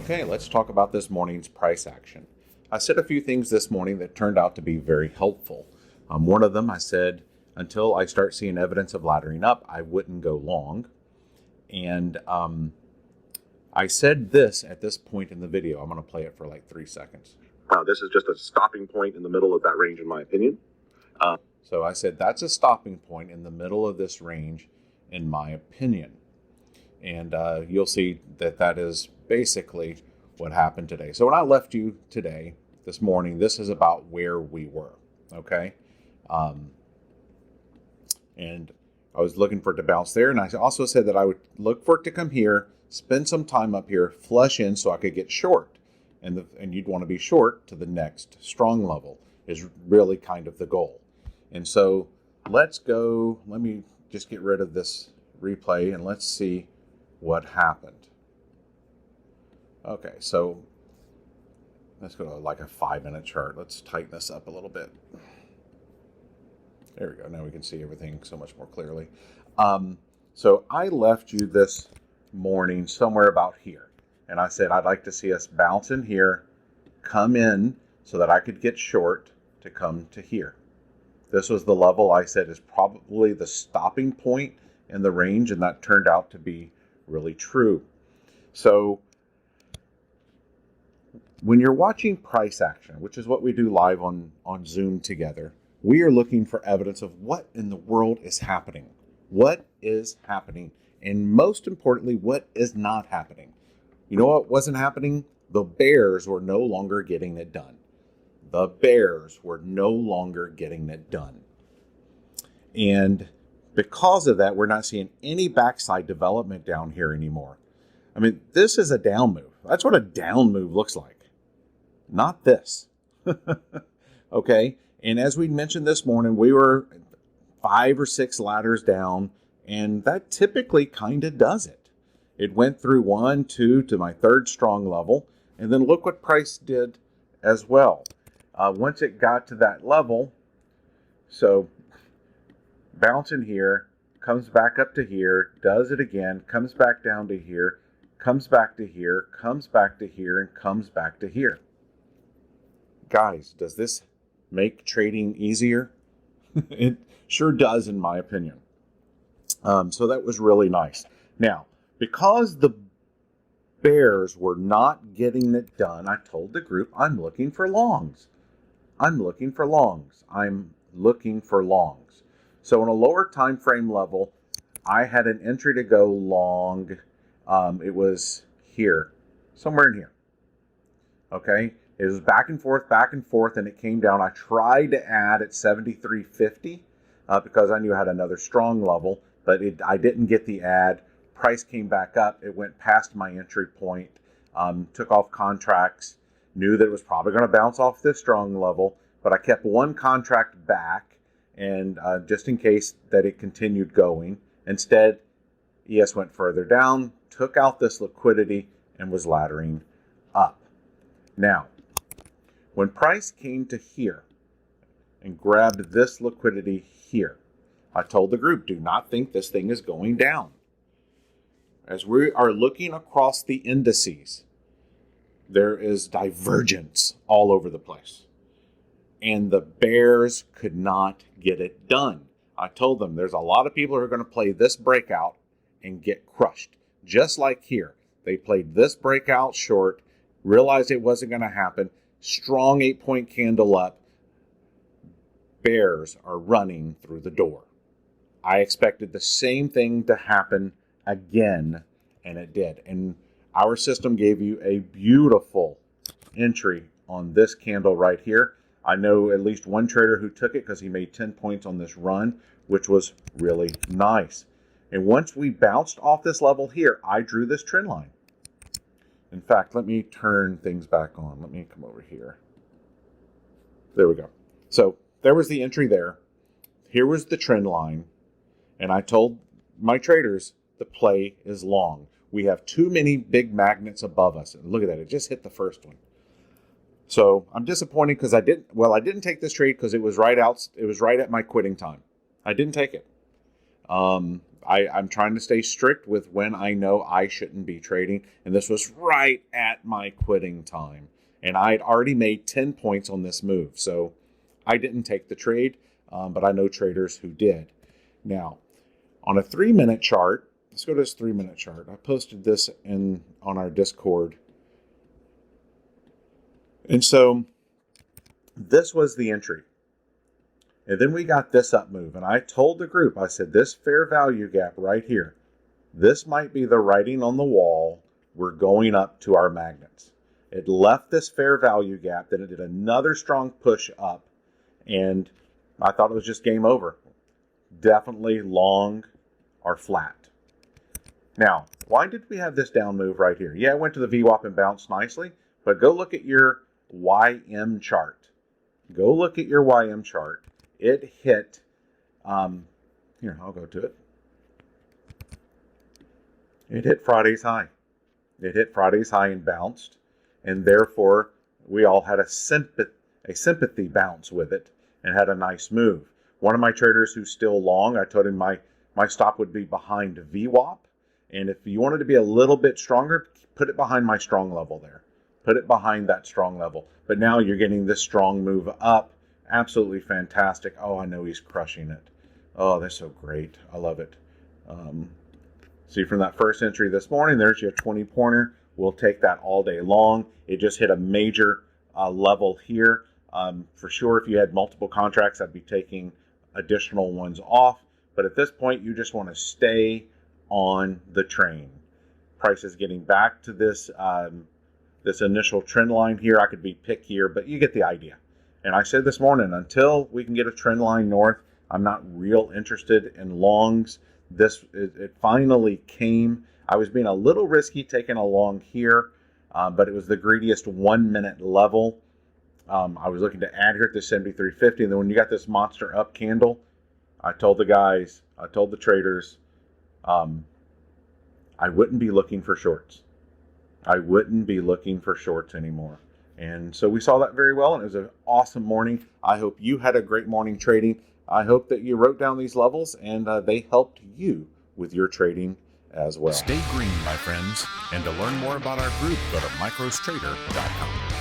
Okay, let's talk about this morning's price action. I said a few things this morning that turned out to be very helpful. One of them, I said, until I start seeing evidence of laddering up, I wouldn't go long. And I said this at this point in the video. I'm going to play it for like 3 seconds. This is just a stopping point in the middle of that range, in my opinion. So I said that's a stopping point in the middle of this range, in my opinion. And you'll see that that is basically what happened today. So when I left you today, this morning, this is about where we were, okay? And I was looking for it to bounce there, and I also said that I would look for it to come here, spend some time up here, flush in so I could get short. And you'd want to be short to the next strong level is really kind of the goal. And so let's go, let me just get rid of this replay and let's see what happened. Okay, so let's go to like a 5-minute chart. Let's tighten this up a little bit. There we go. Now we can see everything so much more clearly. So I left you this morning somewhere about here. And I said I'd like to see us bounce in here, come in so that I could get short to come to here. This was the level I said is probably the stopping point in the range, and that turned out to be really true. So when you're watching price action, which is what we do live on Zoom together, we are looking for evidence of what in the world is happening. What is happening? And most importantly, what is not happening? You know what wasn't happening? The bears were no longer getting it done. The bears were no longer getting it done. And because of that, we're not seeing any backside development down here anymore. I mean, this is a down move. That's what a down move looks like. Not this. Okay? And as we mentioned this morning, we were 5 or 6 ladders down, and that typically kind of does it. It went through 1, 2 to my third strong level, and then look what price did as well. Once it got to that level, so bouncing here, comes back up to here, does it again, comes back down to here, comes back to here, comes back to here, and comes back to here. Guys, does this make trading easier? It sure does, in my opinion. So that was really nice. Now, because the bears were not getting it done, I told the group, I'm looking for longs. I'm looking for longs. I'm looking for longs. So on a lower time frame level, I had an entry to go long. It was here, somewhere in here. Okay, it was back and forth, and it came down. I tried to add at 73.50 because I knew I had another strong level, but I didn't get the add. Price came back up. It went past my entry point, took off contracts, knew that it was probably going to bounce off this strong level, but I kept one contract back, and just in case that it continued going. Instead, ES went further down, took out this liquidity, and was laddering up. Now, when price came to here and grabbed this liquidity here, I told the group, do not think this thing is going down. As we are looking across the indices, there is divergence all over the place. And the bears could not get it done. I told them there's a lot of people who are going to play this breakout and get crushed. Just like here. They played this breakout short, realized it wasn't going to happen. Strong 8-point candle up. Bears are running through the door. I expected the same thing to happen again, and it did. And our system gave you a beautiful entry on this candle right here. I know at least one trader who took it because he made 10 points on this run, which was really nice. And once we bounced off this level here, I drew this trend line. In fact, let me turn things back on. Let me come over here. There we go. So there was the entry there. Here was the trend line. And I told my traders, the play is long. We have too many big magnets above us. And look at that. It just hit the first one. So I'm disappointed because I didn't take this trade because it was right at my quitting time. I didn't take it. I'm trying to stay strict with when I know I shouldn't be trading. And this was right at my quitting time. And I'd already made 10 points on this move. So I didn't take the trade, but I know traders who did. Now, on a 3-minute chart, let's go to this 3-minute chart. I posted this on our Discord. And so this was the entry. And then we got this up move. And I told the group, I said, this fair value gap right here, this might be the writing on the wall. We're going up to our magnets. It left this fair value gap. Then it did another strong push up. And I thought it was just game over. Definitely long or flat. Now, why did we have this down move right here? Yeah, it went to the VWAP and bounced nicely. But go look at your YM chart. Go look at your YM chart. It hit, here, I'll go to it. It hit Friday's high. It hit Friday's high and bounced. And therefore, we all had a sympathy bounce with it and had a nice move. One of my traders who's still long, I told him my stop would be behind VWAP. And if you wanted to be a little bit stronger, put it behind my strong level there. Put it behind that strong level. But now you're getting this strong move up. Absolutely fantastic. Oh, I know he's crushing it. Oh, that's so great. I love it. See, from that first entry this morning, there's your 20-pointer. We'll take that all day long. It just hit a major level here. For sure, if you had multiple contracts, I'd be taking additional ones off. But at this point, you just want to stay on the train. Price is getting back to this this initial trend line here. I could be pickier, but you get the idea. And I said this morning, until we can get a trend line north, I'm not real interested in longs. It finally came. I was being a little risky taking a long here, but it was the greediest 1-minute level. I was looking to add here at the 73.50, and then when you got this monster up candle, I told the guys, I told the traders, I wouldn't be looking for shorts. I wouldn't be looking for shorts anymore. And so we saw that very well, and it was an awesome morning. I hope you had a great morning trading. I hope that you wrote down these levels, and they helped you with your trading as well. Stay green, my friends. And to learn more about our group, go to microstrader.com.